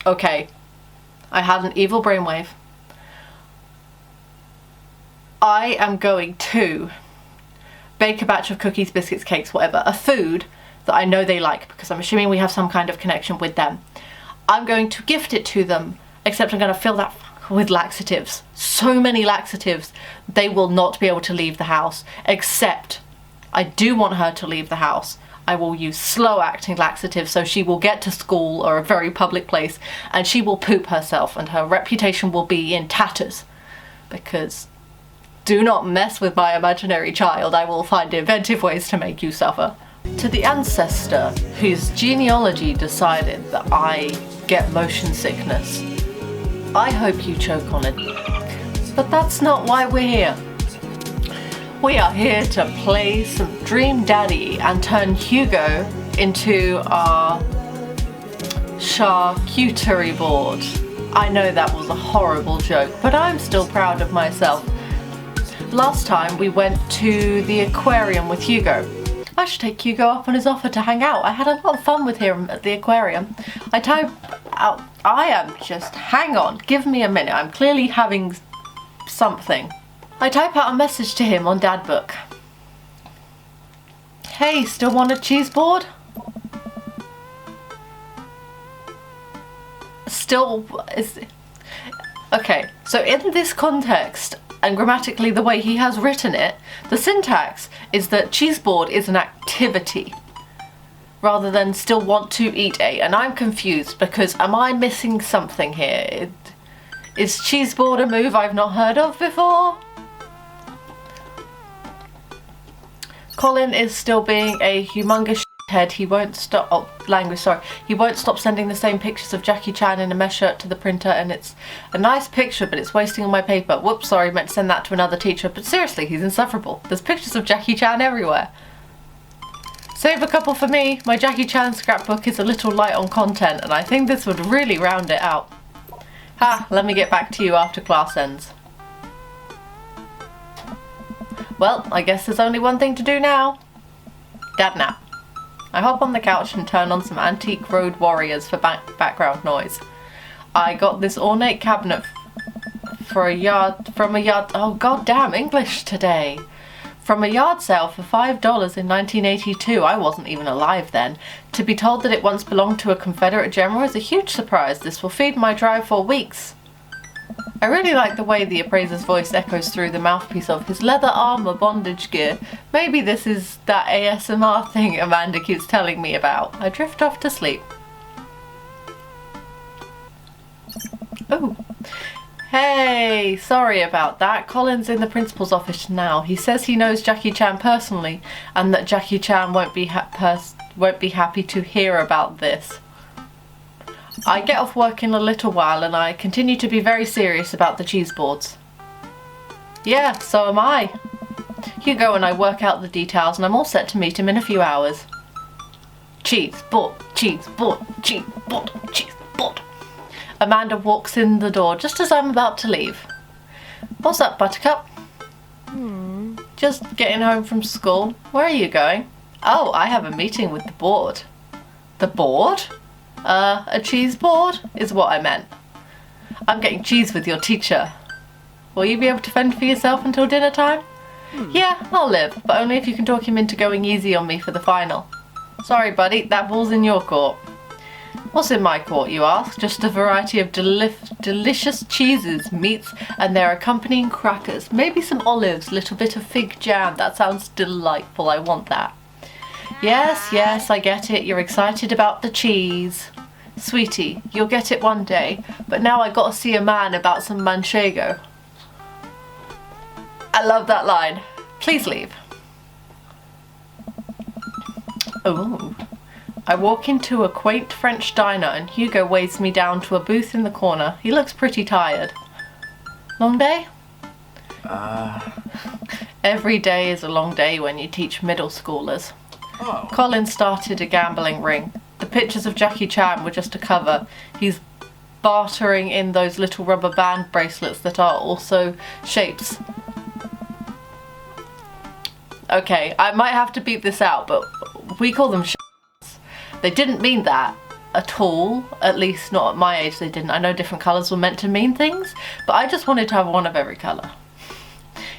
Okay, I had an evil brainwave. I am going to bake a batch of cookies, biscuits, cakes, whatever, a food that I know they like, because I'm assuming we have some kind of connection with them. I'm going to gift it to them, except I'm going to fill that with laxatives. So many laxatives, they will not be able to leave the house, except I do want her to leave the house. I will use slow-acting laxatives, so she will get to school or a very public place and she will poop herself and her reputation will be in tatters. Because do not mess with my imaginary child. I will find inventive ways to make you suffer. To the ancestor whose genealogy decided that I get motion sickness, I hope you choke on it. But that's not why we're here. We are here to play some Dream Daddy and turn Hugo into our charcuterie board. I know that was a horrible joke, but I'm still proud of myself. Last time we went to the aquarium with Hugo. I should take Hugo up on his offer to hang out. I had a lot of fun with him at the aquarium. Hang on, give me a minute. I'm clearly having something. I type out a message to him on Dad Book. Hey, still want a cheese board? Okay, so in this context, and grammatically the way he has written it, the syntax is that cheese board is an activity rather than still want to eat a. And I'm confused because am I missing something here? Is cheese board a move I've not heard of before? Colin is still being a humongous head. He won't stop, he won't stop sending the same pictures of Jackie Chan in a mesh shirt to the printer, and it's a nice picture but it's wasting all my paper. Whoops, sorry, meant to send that to another teacher, but seriously, he's insufferable. There's pictures of Jackie Chan everywhere. Save a couple for me. My Jackie Chan scrapbook is a little light on content and I think this would really round it out. Ha, let me get back to you after class ends. Well, I guess there's only one thing to do now. Dad nap. I hop on the couch and turn on some Antique Road Warriors for background noise. I got this ornate cabinet from a yard, oh goddamn English today. From a yard sale for $5 in 1982. I wasn't even alive then. To be told that it once belonged to a Confederate general is a huge surprise. This will feed my drive for weeks. I really like the way the appraiser's voice echoes through the mouthpiece of his leather armor bondage gear. Maybe this is that ASMR thing Amanda keeps telling me about. I drift off to sleep. Oh. Hey, sorry about that. Colin's in the principal's office now. He says he knows Jackie Chan personally and that Jackie Chan won't be happy to hear about this. I get off work in a little while and I continue to be very serious about the cheese boards. Yeah, so am I. Hugo and I work out the details and I'm all set to meet him in a few hours. Cheese board, cheese board, cheese board, cheese board. Amanda walks in the door just as I'm about to leave. What's up, Buttercup? Just getting home from school. Where are you going? Oh, I have a meeting with the board. The board? A cheese board is what I meant. I'm getting cheese with your teacher. Will you be able to fend for yourself until dinner time? Yeah, I'll live, but only if you can talk him into going easy on me for the final. Sorry, buddy, that ball's in your court. What's in my court, you ask? Just a variety of delicious cheeses, meats, and their accompanying crackers. Maybe some olives, little bit of fig jam. That sounds delightful. I want that. Yes, I get it. You're excited about the cheese. Sweetie, you'll get it one day, but now I gotta see a man about some manchego. I love that line. Please leave. Oh. I walk into a quaint French diner and Hugo waves me down to a booth in the corner. He looks pretty tired. Long day? Every day is a long day when you teach middle schoolers. Oh. Colin started a gambling ring. The pictures of Jackie Chan were just a cover. He's bartering in those little rubber band bracelets that are also shapes. Okay, I might have to beep this out, but we call them sh**s. They didn't mean that. at all. At least not at my age they didn't. I know different colours were meant to mean things, but I just wanted to have one of every colour.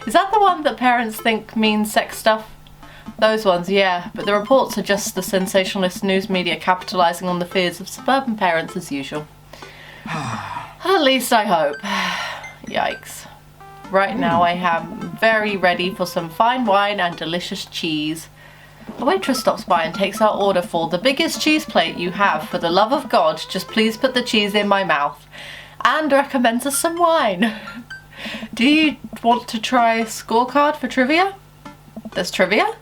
Is that the one that parents think means sex stuff? Those ones, yeah, but the reports are just the sensationalist news media capitalising on the fears of suburban parents as usual. At least I hope. Yikes. Right now I am very ready for some fine wine and delicious cheese. The waitress stops by and takes our order for the biggest cheese plate you have. For the love of God, just please put the cheese in my mouth. And recommends us some wine. Do you want to try a scorecard for trivia? There's trivia?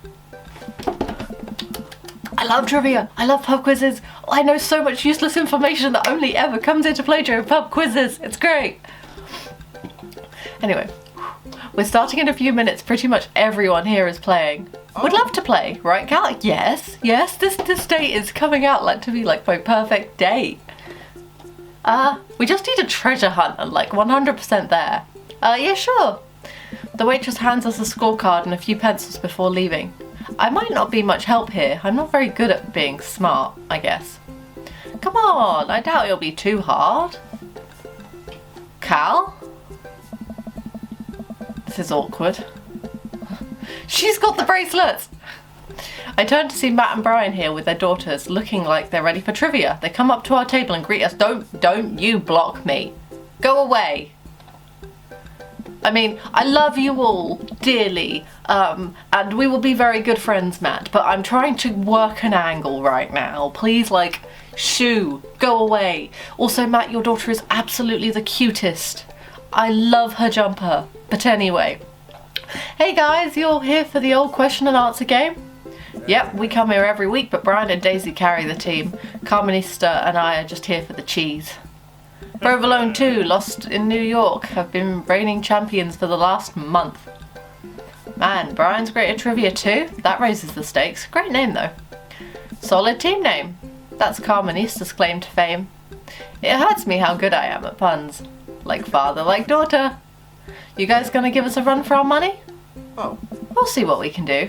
I love trivia. I love pub quizzes. I know so much useless information that only ever comes into play during pub quizzes. It's great. Anyway, we're starting in a few minutes. Pretty much everyone here is playing. Would love to play, right, Cal? Yes. This date is coming out like to be like my perfect date. We just need a treasure hunt and like 100% there. Yeah, sure. The waitress hands us a scorecard and a few pencils before leaving. I might not be much help here. I'm not very good at being smart, I guess. Come on, I doubt it'll be too hard. Cal? This is awkward. She's got the bracelets! I turn to see Matt and Brian here with their daughters, looking like they're ready for trivia. They come up to our table and greet us. Don't you block me. Go away. I mean, I love you all dearly, and we will be very good friends, Matt, but I'm trying to work an angle right now. Please, like, shoo, go away. Also, Matt, your daughter is absolutely the cutest. I love her jumper. But anyway. Hey guys, you're here for the old question and answer game? Yep, we come here every week, but Brian and Daisy carry the team. Carmenista and I are just here for the cheese. Provolone 2, lost in New York, have been reigning champions for the last month. Man, Brian's great at trivia too. That raises the stakes. Great name though. Solid team name. That's Carmenista's claim to fame. It hurts me how good I am at puns. Like father, like daughter. You guys gonna give us a run for our money? Oh. We'll see what we can do.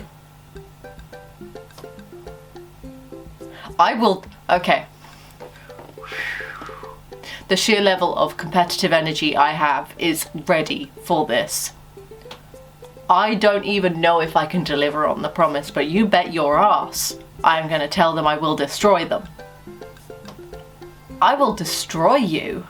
I will... Okay. The sheer level of competitive energy I have is ready for this. I don't even know if I can deliver on the promise, but you bet your ass I'm gonna tell them I will destroy them. I will destroy you.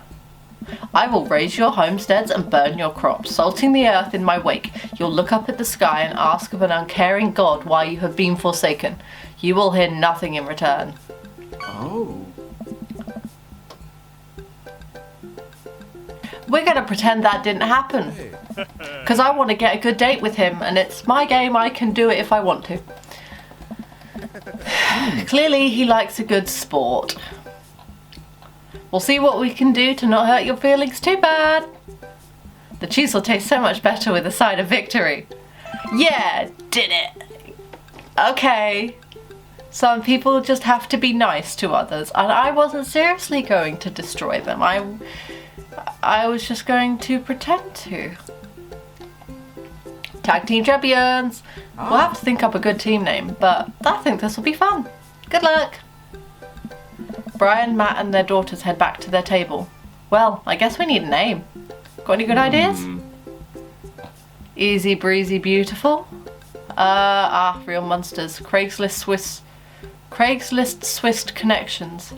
I will raze your homesteads and burn your crops, salting the earth in my wake. You'll look up at the sky and ask of an uncaring God why you have been forsaken. You will hear nothing in return. Oh. We're going to pretend that didn't happen. Because I want to get a good date with him, and it's my game. I can do it if I want to. Clearly, he likes a good sport. We'll see what we can do to not hurt your feelings too bad. The cheese will taste so much better with a side of victory. Yeah, did it. Okay. Some people just have to be nice to others, and I wasn't seriously going to destroy them. I was just going to pretend to. Tag team champions! We'll have to think up a good team name, but I think this will be fun. Good luck! Brian, Matt and their daughters head back to their table. Well, I guess we need a name. Got any good ideas? Easy breezy beautiful. Real monsters. Craigslist Swiss connections.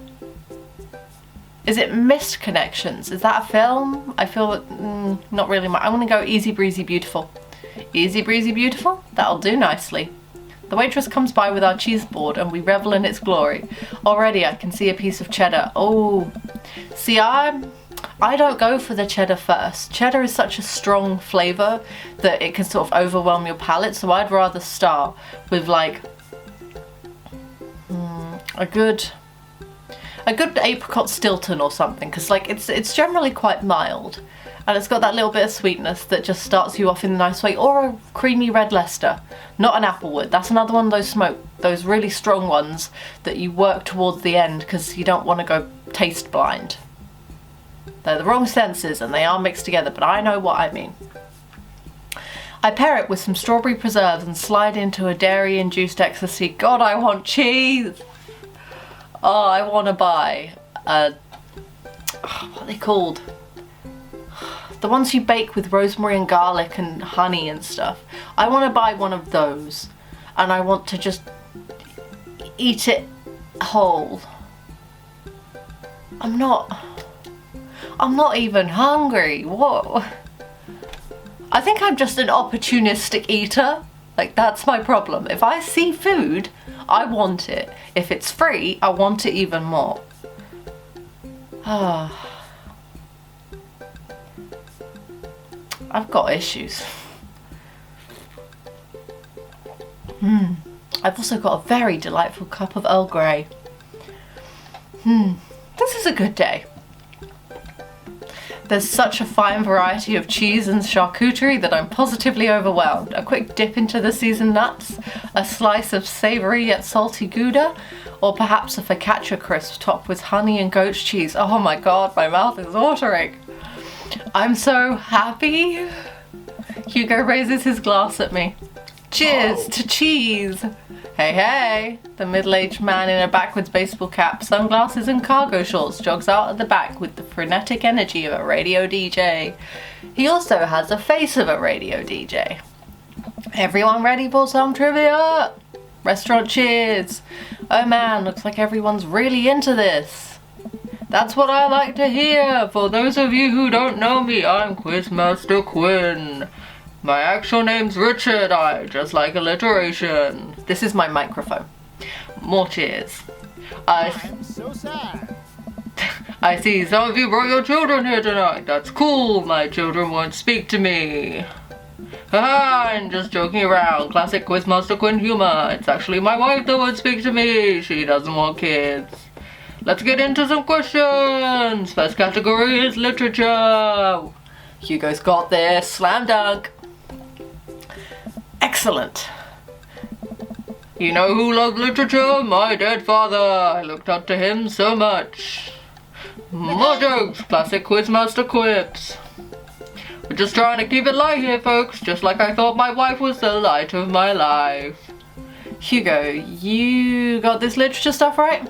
Is it Missed Connections? Is that a film? I feel not really. I'm gonna go Easy Breezy Beautiful. Easy Breezy Beautiful? That'll do nicely. The waitress comes by with our cheese board and we revel in its glory. Already I can see a piece of cheddar. Oh, see, I don't go for the cheddar first. Cheddar is such a strong flavour that it can sort of overwhelm your palate, so I'd rather start with like a good apricot Stilton or something, because like it's generally quite mild and it's got that little bit of sweetness that just starts you off in a nice way. Or a creamy red Leicester, not an Applewood. That's another one of those really strong ones that you work towards the end because you don't want to go taste blind. They're the wrong senses and they are mixed together, but I know what I mean. I pair it with some strawberry preserves and slide into a dairy-induced ecstasy. God, I want cheese! Oh, I want to buy what are they called? The ones you bake with rosemary and garlic and honey and stuff. I want to buy one of those, and I want to just eat it whole. I'm not even hungry. What? I think I'm just an opportunistic eater. Like, that's my problem. If I see food, I want it. If it's free, I want it even more. I've got issues. I've also got a very delightful cup of Earl Grey. This is a good day. There's such a fine variety of cheese and charcuterie that I'm positively overwhelmed. A quick dip into the seasoned nuts, a slice of savoury yet salty Gouda, or perhaps a focaccia crisp topped with honey and goat's cheese. Oh my god, my mouth is watering. I'm so happy. Hugo raises his glass at me. Cheers to cheese. Hey, hey. The middle-aged man in a backwards baseball cap, sunglasses and cargo shorts jogs out at the back with the frenetic energy of a radio DJ. He also has a face of a radio DJ. Everyone ready for some trivia? Restaurant cheers. Oh man, looks like everyone's really into this. That's what I like to hear. For those of you who don't know me, I'm Quizmaster Quinn. My actual name's Richard. I just like alliteration. This is my microphone. More cheers. I'm so sad. I see some of you brought your children here tonight. That's cool. My children won't speak to me. Haha, I'm just joking around. Classic Quizmaster Quinn humor. It's actually my wife that won't speak to me. She doesn't want kids. Let's get into some questions. First category is literature. Hugo's got this. Slam dunk. Excellent. You know who loved literature? My dead father. I looked up to him so much. More jokes. Classic Quizmaster quips. We're just trying to keep it light here, folks. Just like I thought my wife was the light of my life. Hugo, you got this literature stuff right?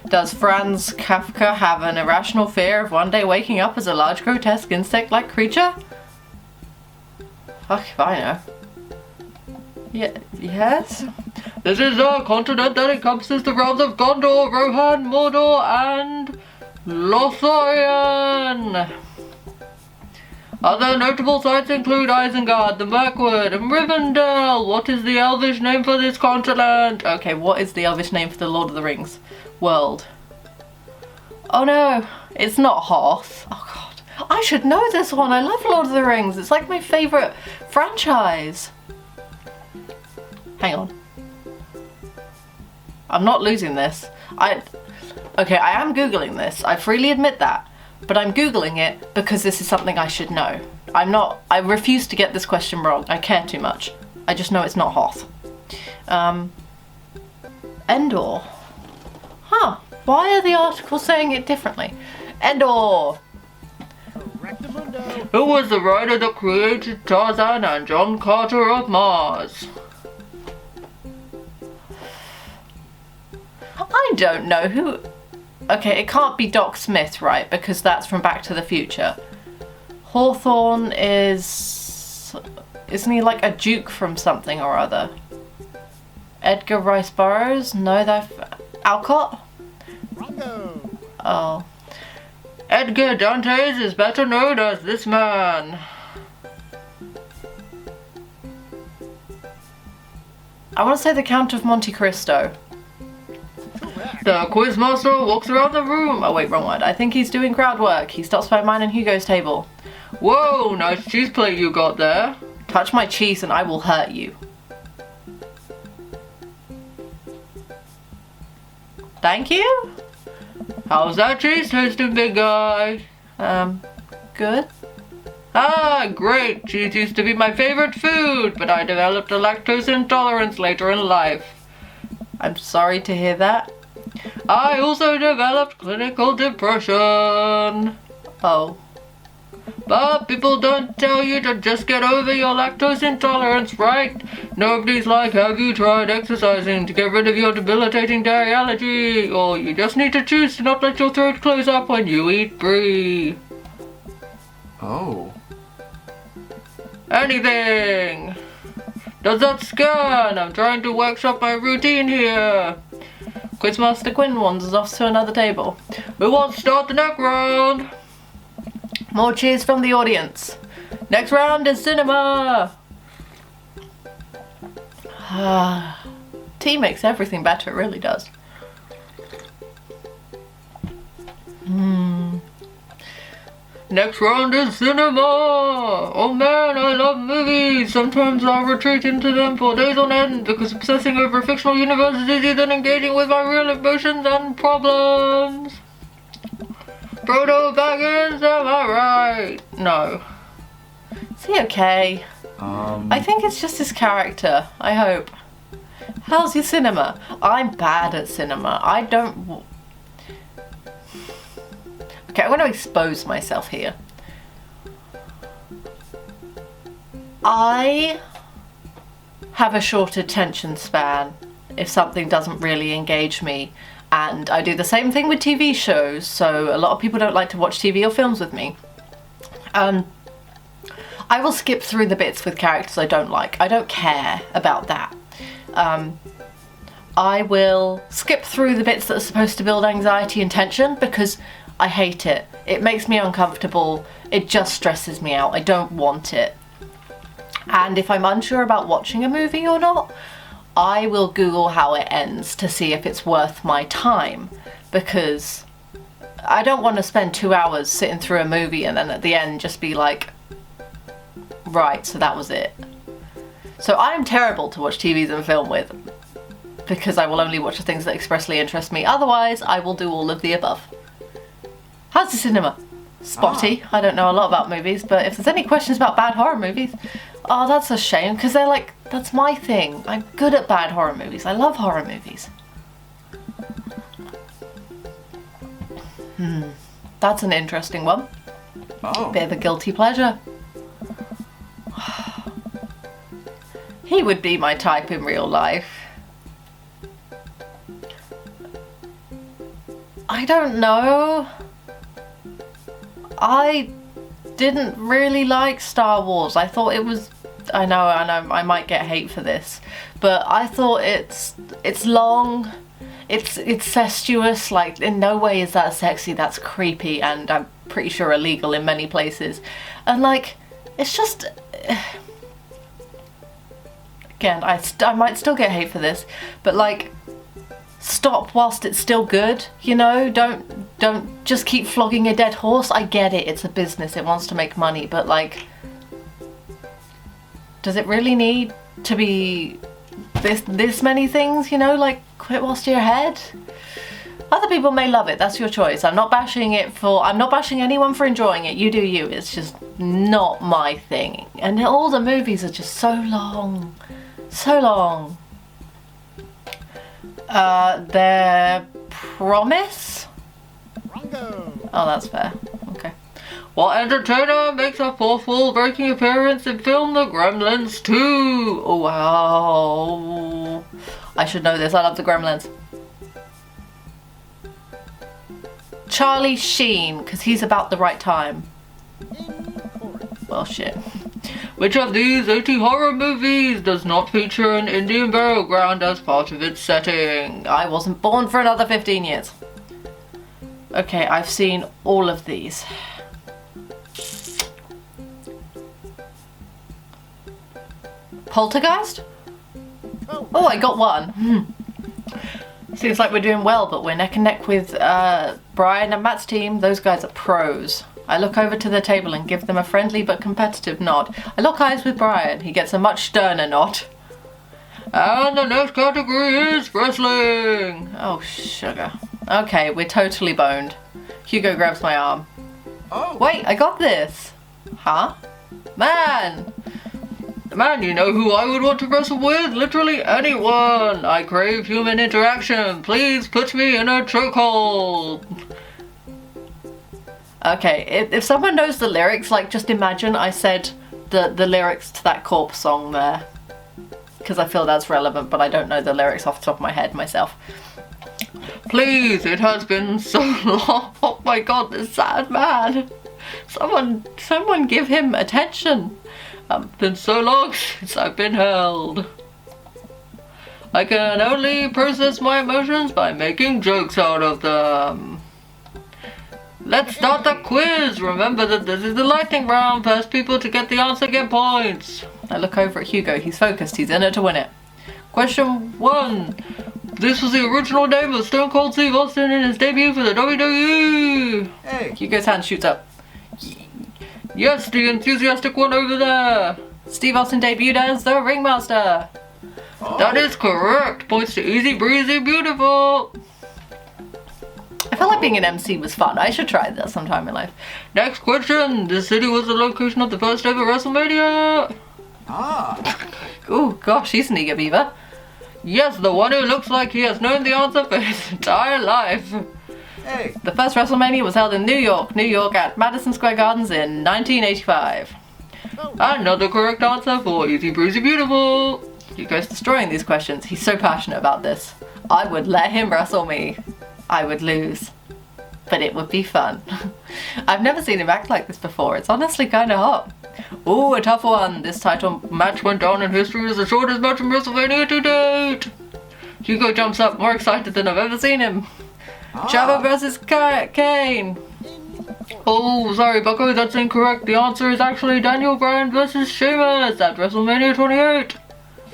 Does Franz Kafka have an irrational fear of one day waking up as a large grotesque insect-like creature? Fuck if I know. Yes? This is a continent that encompasses the realms of Gondor, Rohan, Mordor, and Lothlorien. Other notable sites include Isengard, the Mirkwood, and Rivendell. What is the Elvish name for this continent? Okay, what is the Elvish name for the Lord of the Rings world? Oh no, it's not Hoth. Oh god, I should know this one. I love Lord of the Rings. It's like my favourite franchise. Hang on. I'm not losing this. Okay, I am Googling this. I freely admit that. But I'm Googling it because this is something I should know. I refuse to get this question wrong. I care too much. I just know it's not Hoth. Endor. Huh. Why are the articles saying it differently? Endor. Who was the writer that created Tarzan and John Carter of Mars? I don't know who... Okay, it can't be Doc Smith, right? Because that's from Back to the Future. Hawthorne is... Isn't he like a duke from something or other? Edgar Rice Burroughs? No, that's... Alcott? Rongo. Oh. Edgar Dantes is better known as this man. I want to say the Count of Monte Cristo. The Quizmaster walks around the room. Oh wait, wrong one. I think he's doing crowd work. He stops by mine and Hugo's table. Whoa, nice cheese plate you got there. Touch my cheese and I will hurt you. Thank you. How's that cheese tasting, big guy? Good. Ah, great. Cheese used to be my favorite food, but I developed a lactose intolerance later in life. I'm sorry to hear that. I also developed clinical depression. Oh. But people don't tell you to just get over your lactose intolerance, right? Nobody's like, have you tried exercising to get rid of your debilitating dairy allergy? Or you just need to choose to not let your throat close up when you eat brie. Oh. Anything! Does that scan? I'm trying to workshop my routine here. Quizmaster Quinn wanders off to another table. We won't start the next round. More cheers from the audience. Next round is cinema. Tea makes everything better, it really does. Next round is cinema! Oh man, I love movies! Sometimes I'll retreat into them for days on end because obsessing over a fictional universe is easier than engaging with my real emotions and problems. Frodo Baggins, am I right? No. Is he okay? I think it's just his character, I hope. How's your cinema? I'm bad at cinema. I don't... Okay, I'm going to expose myself here. I have a short attention span if something doesn't really engage me. And I do the same thing with TV shows, so a lot of people don't like to watch TV or films with me. I will skip through the bits with characters I don't like. I don't care about that. I will skip through the bits that are supposed to build anxiety and tension because I hate it. It makes me uncomfortable. It just stresses me out. I don't want it. And if I'm unsure about watching a movie or not, I will Google how it ends to see if it's worth my time, because I don't want to spend 2 hours sitting through a movie and then at the end just be like, right, so that was it. So I'm terrible to watch TVs and film with, because I will only watch the things that expressly interest me. Otherwise, I will do all of the above. How's the cinema? Spotty. I don't know a lot about movies, but if there's any questions about bad horror movies, oh, that's a shame, because they're like, that's my thing. I'm good at bad horror movies. I love horror movies. That's an interesting one. Oh. Bit of a guilty pleasure. He would be my type in real life. I don't know. I didn't really like Star Wars. I thought it was... I know, I might get hate for this, but I thought it's long, it's incestuous, like in no way is that sexy, that's creepy, and I'm pretty sure illegal in many places. And like, it's just... Again, I might still get hate for this, but like, stop whilst it's still good, you know? Don't just keep flogging a dead horse. I get it, it's a business, it wants to make money, but like... Does it really need to be this many things, you know, like quit whilst you're ahead? Other people may love it, that's your choice. I'm not bashing anyone for enjoying it. You do you, it's just not my thing. And all the movies are just so long. So long. Their Promise? Rongo. Oh, that's fair. Okay. What entertainer makes a forceful breaking appearance in film The Gremlins 2? Oh, wow. I should know this. I love The Gremlins. Charlie Sheen, because he's about the right time. Well, shit. Which of these 80 horror movies does not feature an Indian burial ground as part of its setting? I wasn't born for another 15 years. Okay, I've seen all of these. Poltergeist? Oh, I got one. Seems like we're doing well, but we're neck and neck with Brian and Matt's team. Those guys are pros. I look over to the table and give them a friendly but competitive nod. I lock eyes with Brian. He gets a much sterner nod. And the next category is wrestling. Oh, sugar. Okay, we're totally boned. Hugo grabs my arm. Oh. Wait, I got this. Huh? Man, you know who I would want to wrestle with? Literally anyone. I crave human interaction. Please put me in a chokehold. Okay, if someone knows the lyrics, like just imagine I said the lyrics to that Corpse song there. Because I feel that's relevant, but I don't know the lyrics off the top of my head myself. Please, it has been so long. Oh my god, this sad man. Someone give him attention. It's been so long since I've been held. I can only process my emotions by making jokes out of them. Let's start the quiz. Remember that this is the lightning round. First people to get the answer get points. I look over at Hugo. He's focused. He's in it to win it. Question 1. This was the original name of Stone Cold Steve Austin in his debut for the WWE. Hey. Hugo's hand shoots up. Yes, the enthusiastic one over there. Steve Austin debuted as the Ringmaster. Oh. That is correct. Points to Easy Breezy Beautiful. I felt like being an MC was fun. I should try that sometime in life. Next question. This city was the location of the first ever WrestleMania. Ah. Oh gosh, he's an eager beaver. Yes, the one who looks like he has known the answer for his entire life. Hey. The first WrestleMania was held in New York at Madison Square Gardens in 1985. Another correct answer for Easy Breezy Beautiful. Hugo's destroying these questions. He's so passionate about this. I would let him wrestle me. I would lose. But it would be fun. I've never seen him act like this before. It's honestly kind of hot. Ooh, a tough one. This title match went down in history as the shortest match in WrestleMania to date. Hugo jumps up, more excited than I've ever seen him. Chavo versus Kane. Oh, sorry, Bucko, that's incorrect. The answer is actually Daniel Bryan versus Sheamus at WrestleMania 28.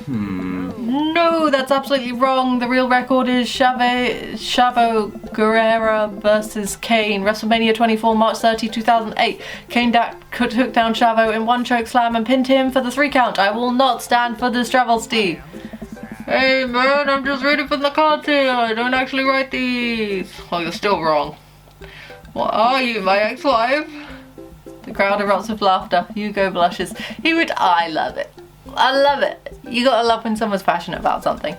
No, that's absolutely wrong. The real record is Chavo Guerrero versus Kane. WrestleMania 24, March 30, 2008. Kane took down Chavo in one choke slam and pinned him for the 3 count. I will not stand for this travesty. Hey man, I'm just reading from the cards here. I don't actually write these. Oh, you're still wrong. What are you, my ex-wife? The crowd erupts with laughter. Hugo blushes. I love it. I love it. You gotta love when someone's passionate about something.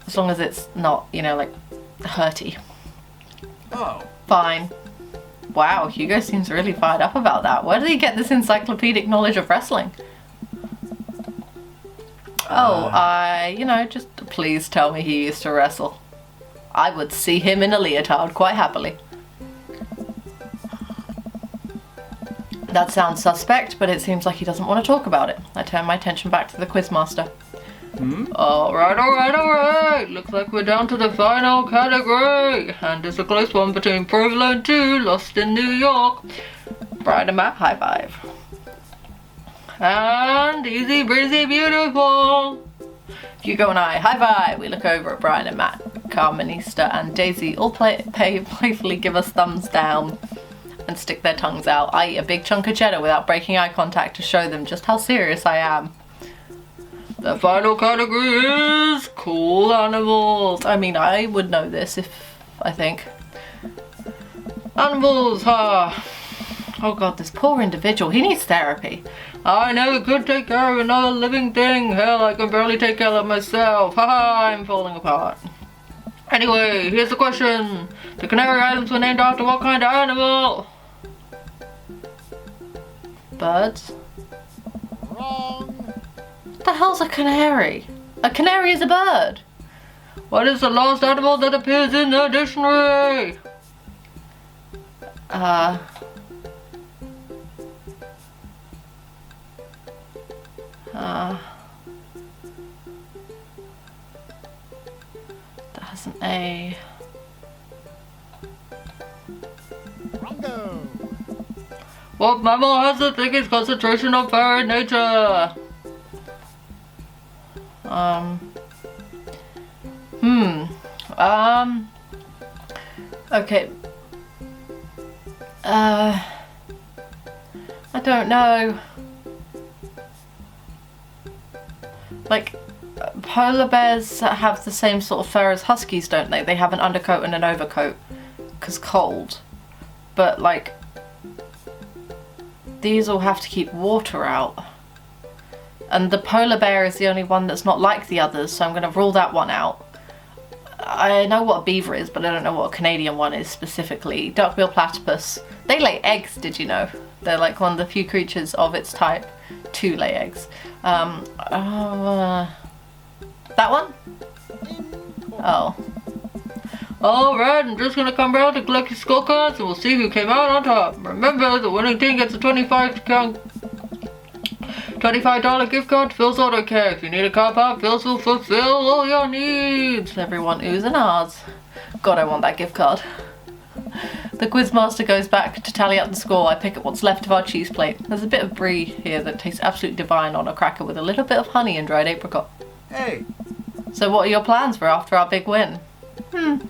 As long as it's not, like, hurty. Oh. Fine. Wow, Hugo seems really fired up about that. Where did he get this encyclopedic knowledge of wrestling? Just please tell me he used to wrestle. I would see him in a leotard quite happily. That sounds suspect, but it seems like he doesn't want to talk about it. I turn my attention back to the quizmaster. Alright. Looks like we're down to the final category. And it's a close one between Provolone 2, Lost in New York. Brian and Matt, high five. And Easy Breezy Beautiful. Hugo and I, high five. We look over at Brian and Matt. Carmen, Easter, and Daisy all playfully give us thumbs down and stick their tongues out. I eat a big chunk of cheddar without breaking eye contact to show them just how serious I am. The final category is cool animals. I mean, I would know this I think. Animals, Oh god, this poor individual. He needs therapy. I never could take care of another living thing. Hell, I can barely take care of myself. I'm falling apart. Anyway, here's the question. The Canary Islands were named after what kind of animal? Birds? Wrong. What the hell's a canary? A canary is a bird. What is the last animal that appears in the dictionary? That has an A. Rongo. What mammal has the thickest concentration of fur in nature? Okay. I don't know. Like, polar bears have the same sort of fur as huskies, don't they? They have an undercoat and an overcoat, 'cause cold. But, like, these all have to keep water out. And the polar bear is the only one that's not like the others, so I'm going to rule that one out. I know what a beaver is, but I don't know what a Canadian one is specifically. Duckbill platypus. They lay eggs, did you know? They're like one of the few creatures of its type to lay eggs. That one? Oh. Alright, I'm just gonna come around to collect your scorecards and we'll see who came out on top. Remember, the winning team gets a $25 gift card to Phil's Auto Care. If you need a car part, Phil's will fulfill all your needs. Everyone oohs and ahs. God, I want that gift card. The quizmaster goes back to tally up the score. I pick up what's left of our cheese plate. There's a bit of brie here that tastes absolutely divine on a cracker with a little bit of honey and dried apricot. Hey. So what are your plans for after our big win?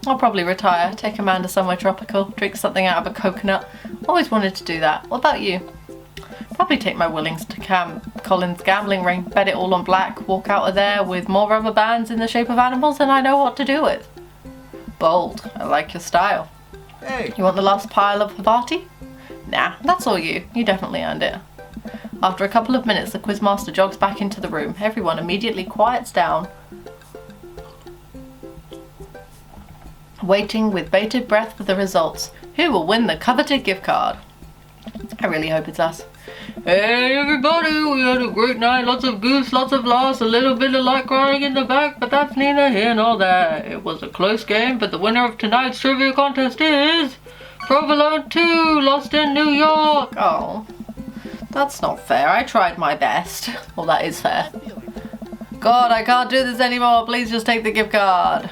I'll probably retire, take Amanda somewhere tropical, drink something out of a coconut. Always wanted to do that. What about you? Probably take my Willings to Colin's gambling ring, bet it all on black, walk out of there with more rubber bands in the shape of animals than I know what to do with. Bold. I like your style. Hey. You want the last pile of Havarti? Nah, that's all you. You definitely earned it. After a couple of minutes, the quizmaster jogs back into the room. Everyone immediately quiets down, waiting with bated breath for the results. Who will win the coveted gift card? I really hope it's us. Hey everybody, we had a great night, lots of goofs, lots of laughs, a little bit of light crying in the back, but that's neither here nor there. It was a close game, but the winner of tonight's trivia contest is Provolone 2, lost in New York. Oh, that's not fair. I tried my best. Well, that is fair. God, I can't do this anymore. Please just take the gift card.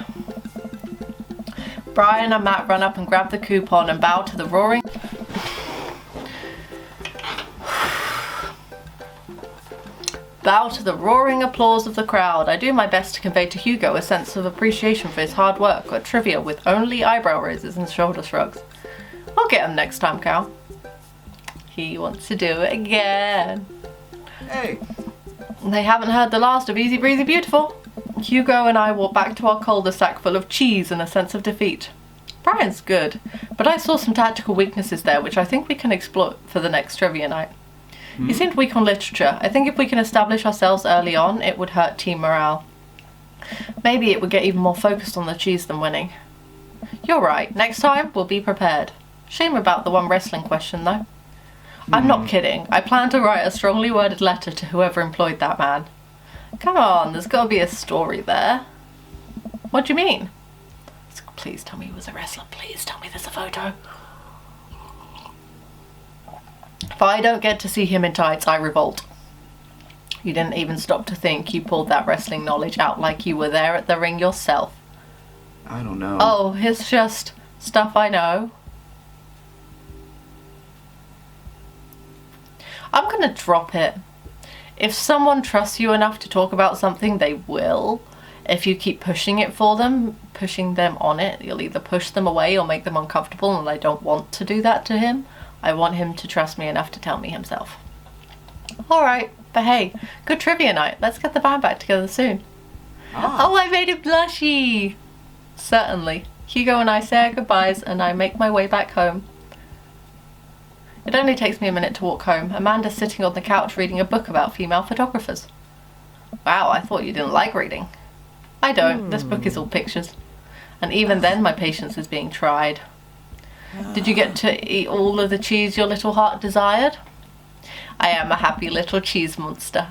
Brian and Matt run up and grab the coupon and bow to the roaring applause of the crowd. I do my best to convey to Hugo a sense of appreciation for his hard work at trivia with only eyebrow raises and shoulder shrugs. I'll get him next time, Cal. He wants to do it again. Hey. They haven't heard the last of Easy Breezy Beautiful. Hugo and I walk back to our cul-de-sac full of cheese and a sense of defeat. Brian's good, but I saw some tactical weaknesses there which I think we can exploit for the next trivia night. He seemed weak on literature. I think if we can establish ourselves early on, it would hurt team morale. Maybe it would get even more focused on the cheese than winning. You're right. Next time, we'll be prepared. Shame about the one wrestling question, though. I'm not kidding. I plan to write a strongly worded letter to whoever employed that man. Come on, there's got to be a story there. What do you mean? Please tell me he was a wrestler. Please tell me there's a photo. If I don't get to see him in tights, I revolt. You didn't even stop to think. You pulled that wrestling knowledge out like you were there at the ring yourself. I don't know. Oh, it's just stuff I know. I'm gonna drop it. If someone trusts you enough to talk about something, they will. If you keep pushing it for them, pushing them on it, you'll either push them away or make them uncomfortable, and I don't want to do that to him. I want him to trust me enough to tell me himself. Alright, but hey, good trivia night. Let's get the band back together soon. Oh, I made him blushy! Certainly. Hugo and I say our goodbyes and I make my way back home. It only takes me a minute to walk home. Amanda's sitting on the couch reading a book about female photographers. Wow, I thought you didn't like reading. I don't. This book is all pictures. And even then my patience is being tried. Did you get to eat all of the cheese your little heart desired? I am a happy little cheese monster.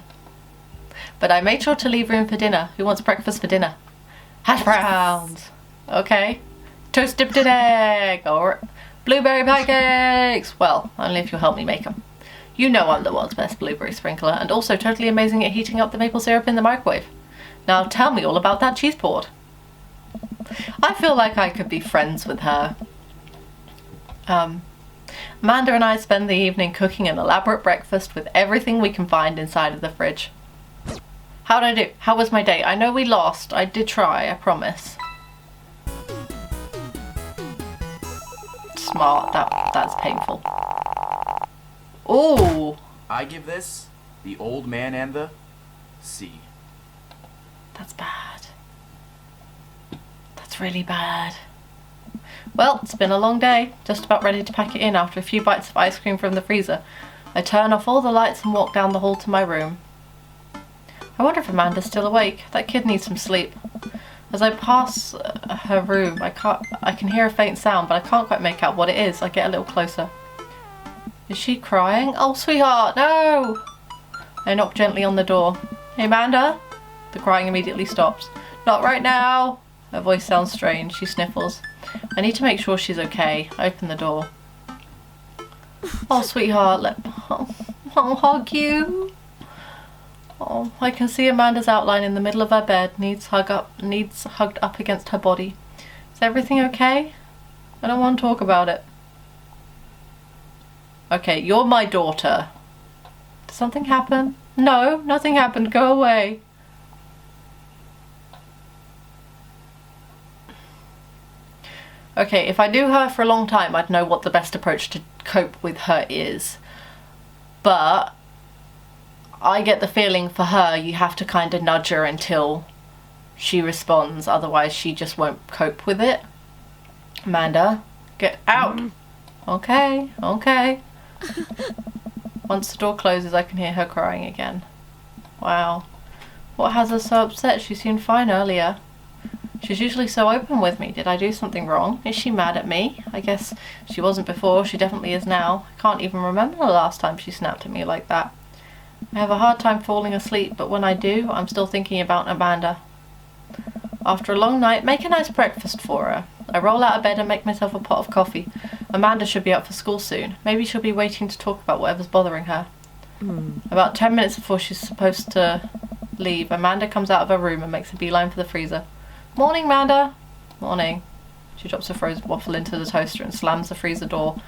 But I made sure to leave room for dinner. Who wants breakfast for dinner? Hash browns. Okay. Toast dipped in egg. Or blueberry pancakes. Well, only if you'll help me make them. You know I'm the world's best blueberry sprinkler and also totally amazing at heating up the maple syrup in the microwave. Now tell me all about that cheese board. I feel like I could be friends with her. Amanda and I spend the evening cooking an elaborate breakfast with everything we can find inside of the fridge. How'd I do? How was my day? I know we lost. I did try, I promise. Smart. That's painful. Ooh. I give this the old man and the C. That's bad. That's really bad. Well, it's been a long day. Just about ready to pack it in after a few bites of ice cream from the freezer. I turn off all the lights and walk down the hall to my room. I wonder if Amanda's still awake. That kid needs some sleep. As I pass her room, I can hear a faint sound, but I can't quite make out what it is. I get a little closer. Is she crying? Oh, sweetheart, no! I knock gently on the door. Hey, Amanda? The crying immediately stops. Not right now! Her voice sounds strange. She sniffles. I need to make sure she's okay. I open the door. Oh, sweetheart, I'll hug you. Oh, I can see Amanda's outline in the middle of her bed, needs hugged up against her body. Is everything okay? I don't want to talk about it. Okay, you're my daughter. Did something happen? No, nothing happened. Go away. Okay, if I knew her for a long time, I'd know what the best approach to cope with her is. But I get the feeling for her, you have to kind of nudge her until she responds. Otherwise, she just won't cope with it. Amanda, get out. Okay, okay. Once the door closes, I can hear her crying again. Wow. What has her so upset? She seemed fine earlier. She's usually so open with me. Did I do something wrong? Is she mad at me? I guess she wasn't before. She definitely is now. I can't even remember the last time she snapped at me like that. I have a hard time falling asleep, but when I do, I'm still thinking about Amanda. After a long night, make a nice breakfast for her. I roll out of bed and make myself a pot of coffee. Amanda should be up for school soon. Maybe she'll be waiting to talk about whatever's bothering her. About 10 minutes before she's supposed to leave, Amanda comes out of her room and makes a beeline for the freezer. Morning, Amanda. Morning. She drops a frozen waffle into the toaster and slams the freezer door.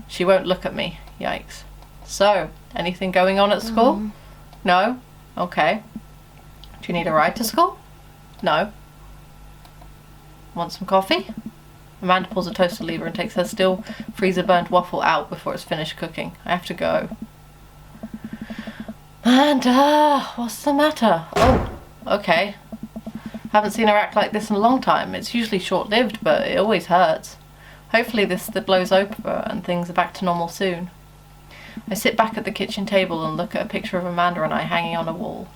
She won't look at me. Yikes. So, anything going on at school? No? Okay. Do you need a ride to school? No. Want some coffee? Amanda pulls a toaster lever and takes her still freezer-burned waffle out before it's finished cooking. I have to go. Amanda, what's the matter? Oh, okay. Haven't seen her act like this in a long time. It's usually short-lived, but it always hurts. Hopefully this blows over and things are back to normal soon. I sit back at the kitchen table and look at a picture of Amanda and I hanging on a wall.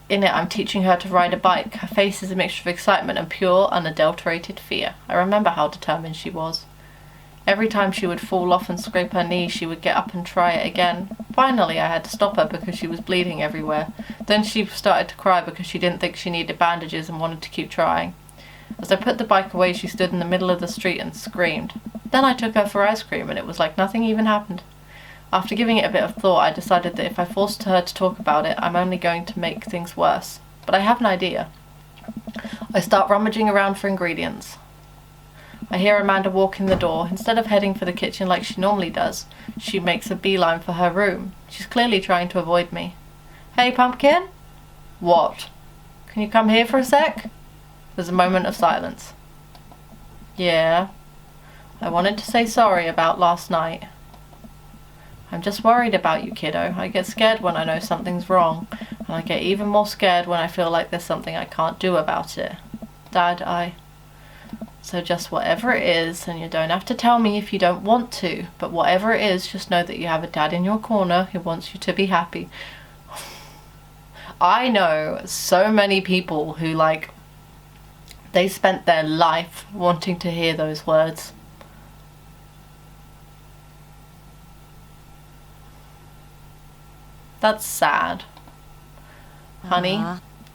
In it, I'm teaching her to ride a bike. Her face is a mixture of excitement and pure, unadulterated fear. I remember how determined she was. Every time she would fall off and scrape her knee, she would get up and try it again. Finally, I had to stop her because she was bleeding everywhere. Then she started to cry because she didn't think she needed bandages and wanted to keep trying. As I put the bike away, she stood in the middle of the street and screamed. Then I took her for ice cream and it was like nothing even happened. After giving it a bit of thought, I decided that if I forced her to talk about it, I'm only going to make things worse. But I have an idea. I start rummaging around for ingredients. I hear Amanda walk in the door. Instead of heading for the kitchen like she normally does, she makes a beeline for her room. She's clearly trying to avoid me. Hey, Pumpkin? What? Can you come here for a sec? There's a moment of silence. Yeah. I wanted to say sorry about last night. I'm just worried about you, kiddo. I get scared when I know something's wrong, and I get even more scared when I feel like there's something I can't do about it. Dad, So just whatever it is, and you don't have to tell me if you don't want to, but whatever it is, just know that you have a dad in your corner who wants you to be happy. I know so many people who, they spent their life wanting to hear those words. That's sad. Honey,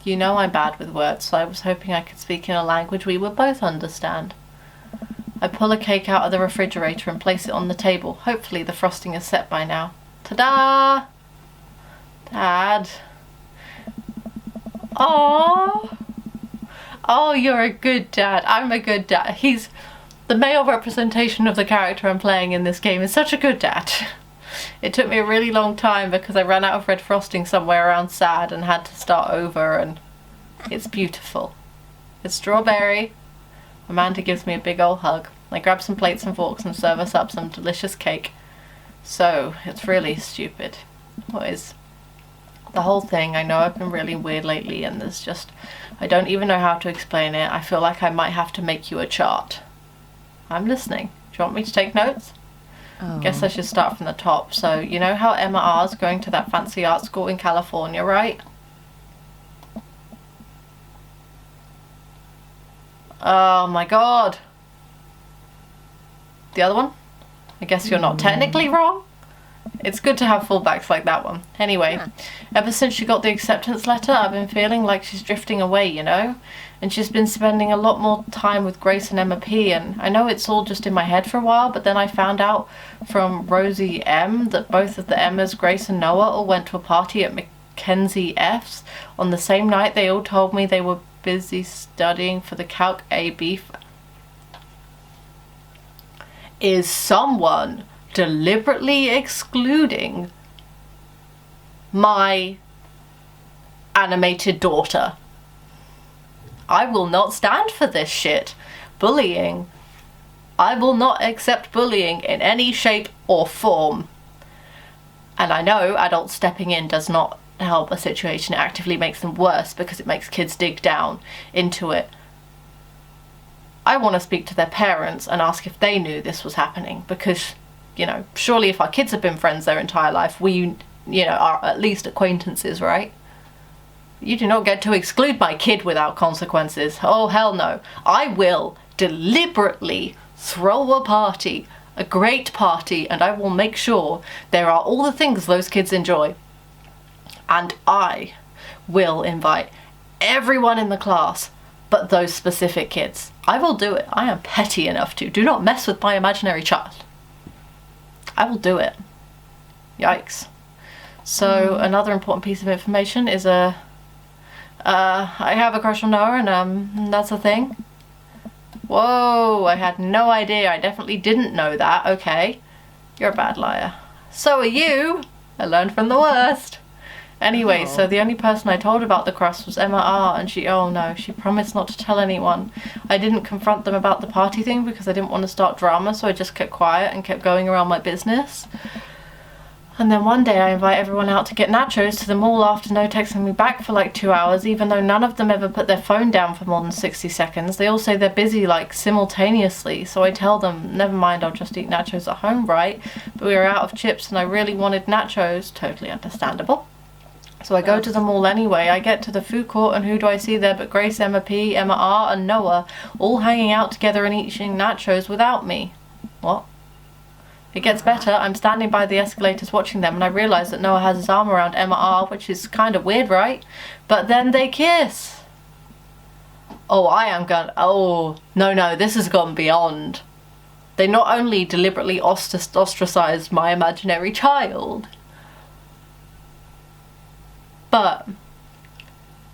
you know I'm bad with words, so I was hoping I could speak in a language we would both understand. I pull a cake out of the refrigerator and place it on the table. Hopefully the frosting is set by now. Ta-da! Dad. Aww. Oh, you're a good dad. I'm a good dad. He's the male representation of the character I'm playing in this game. Is such a good dad. It took me a really long time because I ran out of red frosting somewhere around sad and had to start over, and it's beautiful. It's strawberry. Amanda gives me a big old hug. I grab some plates and forks and serve us up some delicious cake. So, it's really stupid. What is the whole thing? I know I've been really weird lately and I don't even know how to explain it. I feel like I might have to make you a chart. I'm listening. Do you want me to take notes? Guess I should start from the top. So, you know how Emma R's going to that fancy art school in California, right? Oh my god. The other one? I guess you're not technically wrong. It's good to have fallbacks like that one. Anyway, ever since she got the acceptance letter, I've been feeling like she's drifting away, you know? And she's been spending a lot more time with Grace and Emma P. And I know it's all just in my head for a while, but then I found out from Rosie M. that both of the Emmas, Grace and Noah, all went to a party at Mackenzie F's on the same night. They all told me they were busy studying for the Calc AB. Is someone deliberately excluding my animated daughter? I will not stand for this shit. Bullying. I will not accept bullying in any shape or form. And I know adults stepping in does not help a situation. It actively makes them worse because it makes kids dig down into it. I want to speak to their parents and ask if they knew this was happening, because, you know, surely if our kids have been friends their entire life, we, you know, are at least acquaintances, right? You do not get to exclude my kid without consequences. Oh, hell no. I will deliberately throw a party, a great party, and I will make sure there are all the things those kids enjoy. And I will invite everyone in the class but those specific kids. I will do it. I am petty enough to. Do not mess with my imaginary child. I will do it. Yikes. So another important piece of information is I have a crush on Noah, and that's a thing. Whoa, I had no idea. I definitely didn't know that. Okay. You're a bad liar. So are you. I learned from the worst. Anyway, so the only person I told about the crush was Emma R, and she promised not to tell anyone. I didn't confront them about the party thing because I didn't want to start drama, so I just kept quiet and kept going around my business. And then one day I invite everyone out to get nachos to the mall after no texting me back for like 2 hours, even though none of them ever put their phone down for more than 60 seconds. They all say they're busy like simultaneously, so I tell them, never mind, I'll just eat nachos at home, right? But we were out of chips and I really wanted nachos. Totally understandable. So I go to the mall anyway. I get to the food court, and who do I see there but Grace, Emma P, Emma R, and Noah, all hanging out together and eating nachos without me. What? It gets better. I'm standing by the escalators watching them, and I realise that Noah has his arm around Emma R, which is kind of weird, right? But then they kiss. Oh, no, this has gone beyond. They not only deliberately ostracised my imaginary child, but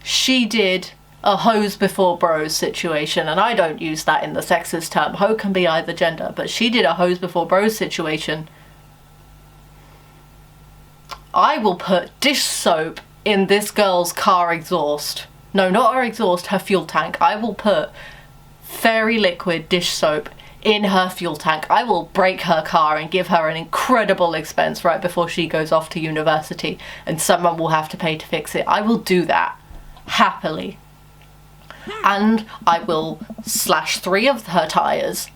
she did a hoes before bros situation, and I don't use that in the sexist term. Hoe can be either gender, but she did a hoes before bros situation. I will put dish soap in this girl's car exhaust. No, not her exhaust, her fuel tank. I will put fairy liquid dish soap in her fuel tank. I will break her car and give her an incredible expense right before she goes off to university, and someone will have to pay to fix it. I will do that happily. And I will slash 3 of her tyres.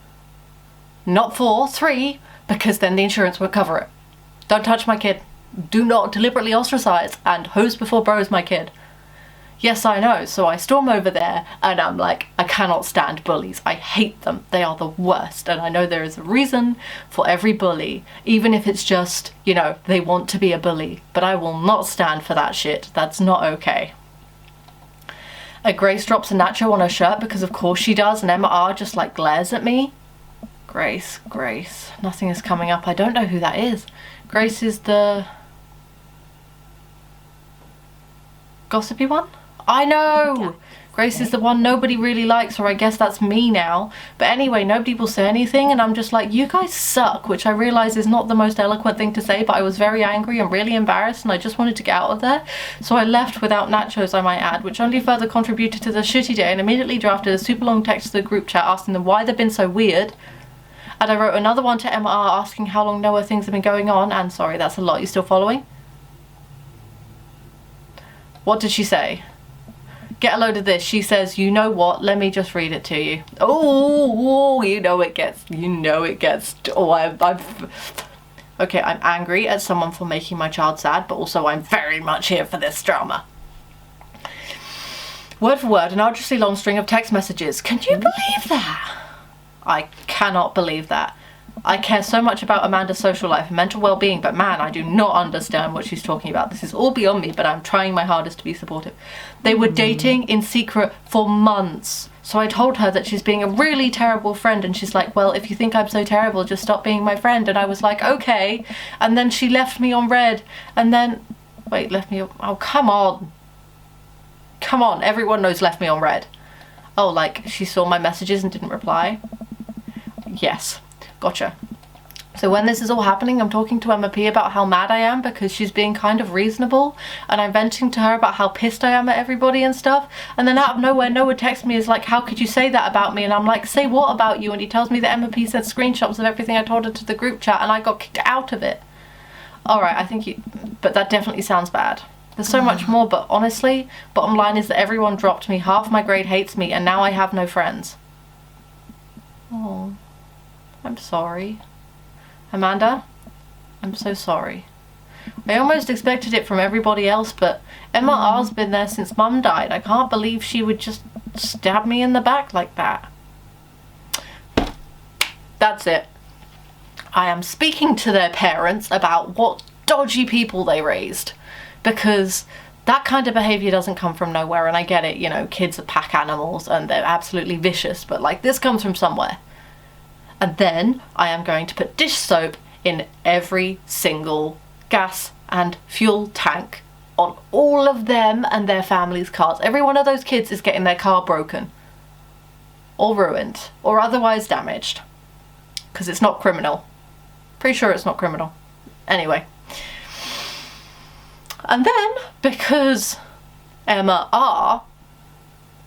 Not 4, 3, because then the insurance will cover it. Don't touch my kid. Do not deliberately ostracize and hose before bros my kid. Yes, I know. So I storm over there and I'm like, I cannot stand bullies. I hate them. They are the worst. And I know there is a reason for every bully, even if it's just, you know, they want to be a bully. But I will not stand for that shit. That's not okay. Grace drops a nacho on her shirt because of course she does, and Emma R just like glares at me. Grace. Nothing is coming up. I don't know who that is. Grace is the gossipy one? I know! Yeah. Grace is the one nobody really likes, or I guess that's me now. But anyway, nobody will say anything, and I'm just like, you guys suck, which I realise is not the most eloquent thing to say, but I was very angry and really embarrassed, and I just wanted to get out of there. So I left without nachos, I might add, which only further contributed to the shitty day, and immediately drafted a super long text to the group chat asking them why they've been so weird. And I wrote another one to Emma R asking how long Noah things have been going on, and sorry, that's a lot. You still following? What did she say? Get a load of this. She says, you know what? Let me just read it to you. Oh, you know it gets. Okay, I'm angry at someone for making my child sad, but also I'm very much here for this drama. Word for word, an arduously long string of text messages. Can you believe that? I cannot believe that. I care so much about Amanda's social life and mental well-being, but man, I do not understand what she's talking about. This is all beyond me, but I'm trying my hardest to be supportive. They were dating in secret for months. So I told her that she's being a really terrible friend, and she's like, well, if you think I'm so terrible, just stop being my friend. And I was like, okay. And then she left me on red, and then, wait, left me, oh, come on. Come on, everyone knows left me on red. Oh, like, she saw my messages and didn't reply? Yes. Gotcha. So when this is all happening, I'm talking to Emma P about how mad I am because she's being kind of reasonable, and I'm venting to her about how pissed I am at everybody and stuff, and then out of nowhere Noah texts me, is like, how could you say that about me? And I'm like, say what about you? And he tells me that Emma P sent screenshots of everything I told her to the group chat, and I got kicked out of it. Alright, I think you... but that definitely sounds bad. There's so much more, but honestly, bottom line is that everyone dropped me, half my grade hates me, and now I have no friends. Oh... I'm sorry. Amanda, I'm so sorry. I almost expected it from everybody else, but Emma R's been there since Mum died. I can't believe she would just stab me in the back like that. That's it. I am speaking to their parents about what dodgy people they raised, because that kind of behaviour doesn't come from nowhere, and I get it, you know, kids are pack animals and they're absolutely vicious, but like, this comes from somewhere. And then I am going to put dish soap in every single gas and fuel tank on all of them and their families' cars. Every one of those kids is getting their car broken or ruined or otherwise damaged, because it's not criminal. Pretty sure it's not criminal. Anyway. And then, because Emma R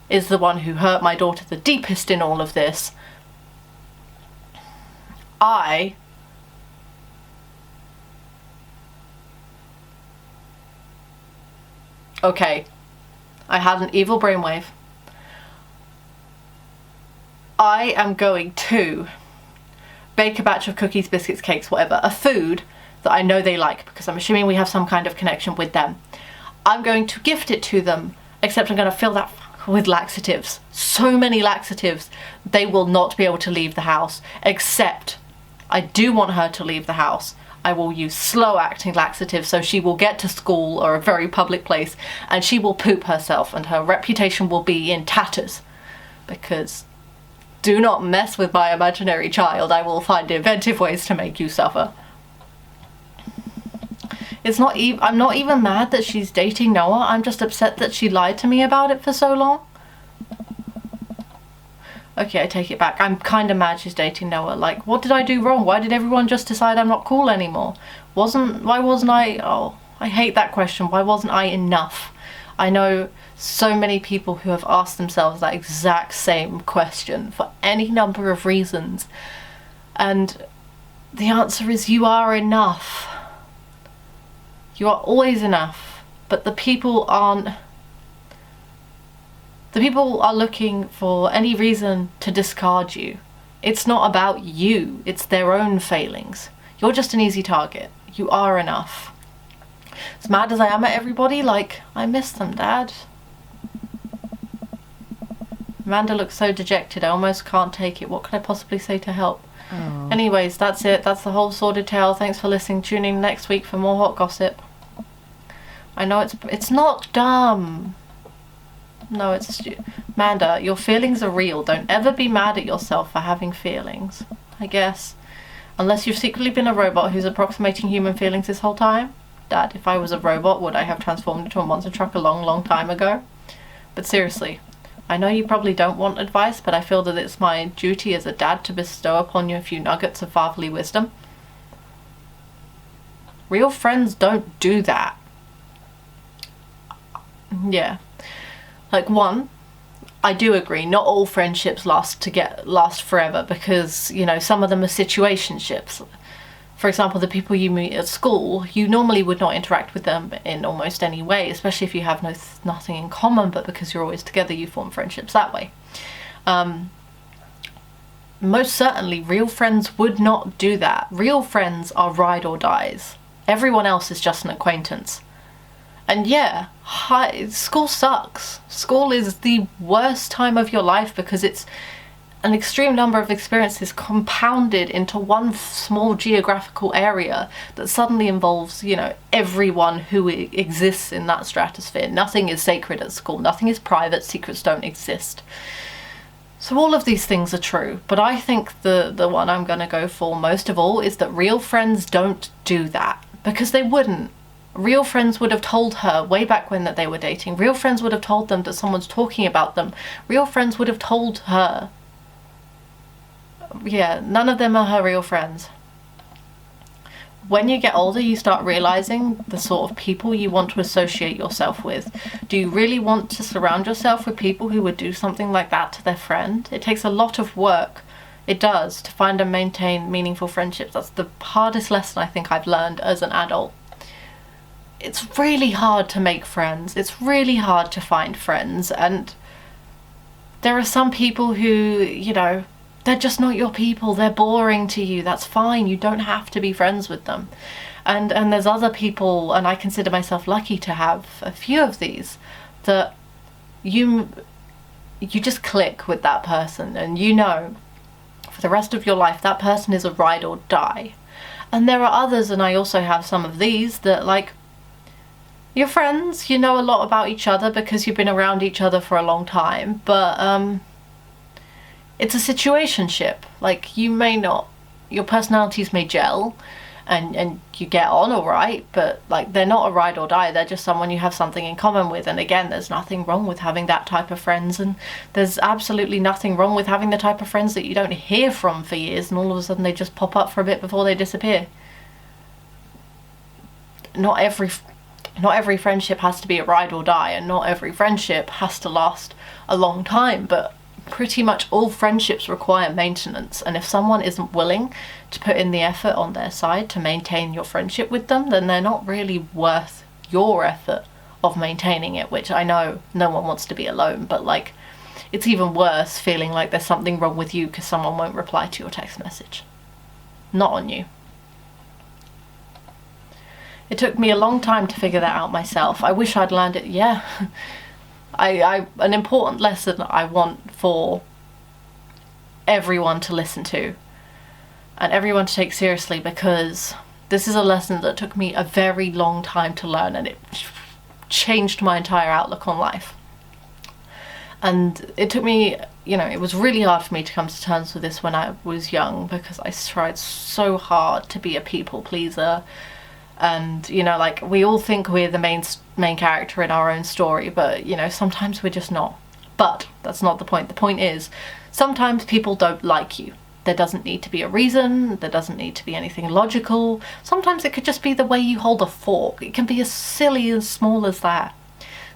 is the one who hurt my daughter the deepest in all of this, Okay, I had an evil brainwave. I am going to bake a batch of cookies, biscuits, cakes, whatever, a food that I know they like, because I'm assuming we have some kind of connection with them. I'm going to gift it to them, except I'm going to fill that with laxatives. So many laxatives, they will not be able to leave the house, except I do want her to leave the house. I will use slow-acting laxatives so she will get to school or a very public place and she will poop herself and her reputation will be in tatters. Because do not mess with my imaginary child. I will find inventive ways to make you suffer. It's not I'm not even mad that she's dating Noah. I'm just upset that she lied to me about it for so long. Okay, I take it back. I'm kind of mad she's dating Noah. Like, what did I do wrong? Why did everyone just decide I'm not cool anymore? Why wasn't I... Oh, I hate that question. Why wasn't I enough? I know so many people who have asked themselves that exact same question for any number of reasons. And the answer is you are enough. You are always enough. But the people aren't... The people are looking for any reason to discard you. It's not about you, it's their own failings. You're just an easy target. You are enough. As mad as I am at everybody, like, I miss them, Dad. Amanda looks so dejected, I almost can't take it. What could I possibly say to help? Oh. Anyways, that's it. That's the whole sordid tale. Thanks for listening. Tune in next week for more hot gossip. I know it's not dumb. No, it's... Amanda, your feelings are real. Don't ever be mad at yourself for having feelings, I guess. Unless you've secretly been a robot who's approximating human feelings this whole time. Dad, if I was a robot, would I have transformed into a monster truck a long, long time ago? But seriously, I know you probably don't want advice, but I feel that it's my duty as a dad to bestow upon you a few nuggets of fatherly wisdom. Real friends don't do that. Yeah. Like, one, I do agree, not all friendships last forever, because, you know, some of them are situationships. For example, the people you meet at school, you normally would not interact with them in almost any way, especially if you have nothing in common, but because you're always together, you form friendships that way. Most certainly, real friends would not do that. Real friends are ride or dies. Everyone else is just an acquaintance. And yeah, school sucks. School is the worst time of your life because it's an extreme number of experiences compounded into one small geographical area that suddenly involves, you know, everyone who exists in that stratosphere. Nothing is sacred at school. Nothing is private. Secrets don't exist. So all of these things are true, but I think the one I'm going to go for most of all is that real friends don't do that, because they wouldn't. Real friends would have told her way back when that they were dating. Real friends would have told them that someone's talking about them. Real friends would have told her. Yeah, none of them are her real friends. When you get older, you start realizing the sort of people you want to associate yourself with. Do you really want to surround yourself with people who would do something like that to their friend? It takes a lot of work. It does, to find and maintain meaningful friendships. That's the hardest lesson I think I've learned as an adult. It's really hard to make friends. It's really hard to find friends. And there are some people who, you know, they're just not your people. They're boring to you. That's fine. You don't have to be friends with them. And there's other people, and I consider myself lucky to have a few of these, that you just click with that person, and you know for the rest of your life that person is a ride or die. And there are others, and I also have some of these, that like, you're friends, you know a lot about each other because you've been around each other for a long time, but it's a situationship. Like, you may not, your personalities may gel and you get on all right, but like, they're not a ride or die. They're just someone you have something in common with. And again, there's nothing wrong with having that type of friends, and there's absolutely nothing wrong with having the type of friends that you don't hear from for years and all of a sudden they just pop up for a bit before they disappear. Not every friendship has to be a ride or die, and not every friendship has to last a long time, but pretty much all friendships require maintenance. And if someone isn't willing to put in the effort on their side to maintain your friendship with them, then they're not really worth your effort of maintaining it, which I know no one wants to be alone, but like, it's even worse feeling like there's something wrong with you because someone won't reply to your text message. Not on you. It took me a long time to figure that out myself. I wish I'd learned it, yeah. An important lesson I want for everyone to listen to and everyone to take seriously, because this is a lesson that took me a very long time to learn, and it changed my entire outlook on life. And it took me, you know, it was really hard for me to come to terms with this when I was young, because I tried so hard to be a people pleaser. And, you know, like, we all think we're the main character in our own story, but, you know, sometimes we're just not. But that's not the point. The point is, sometimes people don't like you. There doesn't need to be a reason. There doesn't need to be anything logical. Sometimes it could just be the way you hold a fork. It can be as silly and small as that.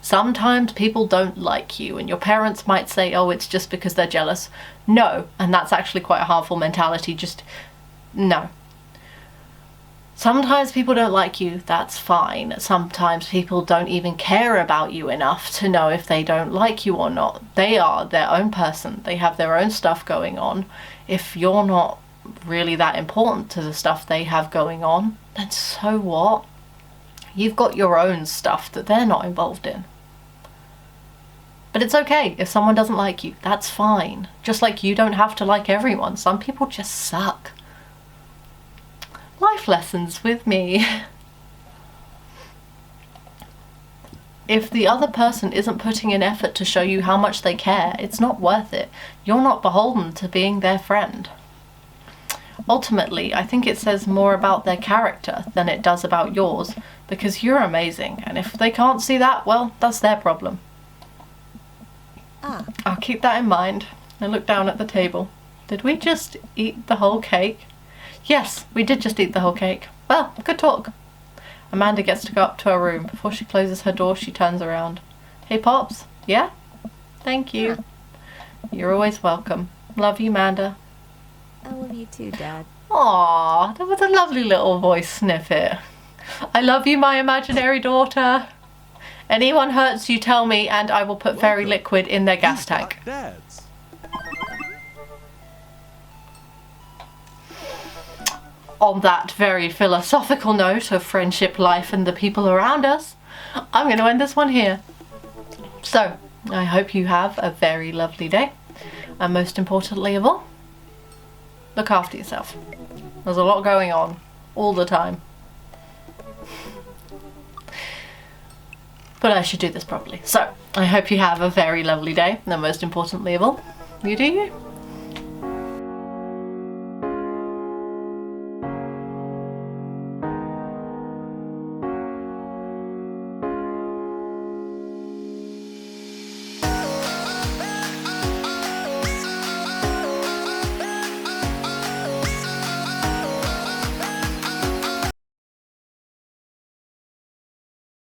Sometimes people don't like you, and your parents might say, oh, it's just because they're jealous. No, and that's actually quite a harmful mentality. Just, no. Sometimes people don't like you, that's fine. Sometimes people don't even care about you enough to know if they don't like you or not. They are their own person. They have their own stuff going on. If you're not really that important to the stuff they have going on, then so what? You've got your own stuff that they're not involved in. But it's okay if someone doesn't like you. That's fine. Just like you don't have to like everyone. Some people just suck. Life lessons with me. If the other person isn't putting in effort to show you how much they care, it's not worth it. You're not beholden to being their friend. Ultimately, I think it says more about their character than it does about yours, because you're amazing, and if they can't see that, well, that's their problem. I'll keep that in mind. I look down at the table. Did we just eat the whole cake? Yes, we did just eat the whole cake. Well, good talk. Amanda gets to go up to her room. Before she closes her door, she turns around. Hey, Pops. Yeah? Thank you. You're always welcome. Love you, Amanda. I love you too, Dad. Aww, that was a lovely little voice snippet. I love you, my imaginary daughter. Anyone hurts you, tell me, and I will put fairy liquid in their gas tank. Dads. on that very philosophical note of friendship, life, and the people around us, I'm going to end this one here. So, I hope you have a very lovely day. And most importantly of all, look after yourself. There's a lot going on all the time. But I should do this properly. So, I hope you have a very lovely day. And most importantly of all, you do you.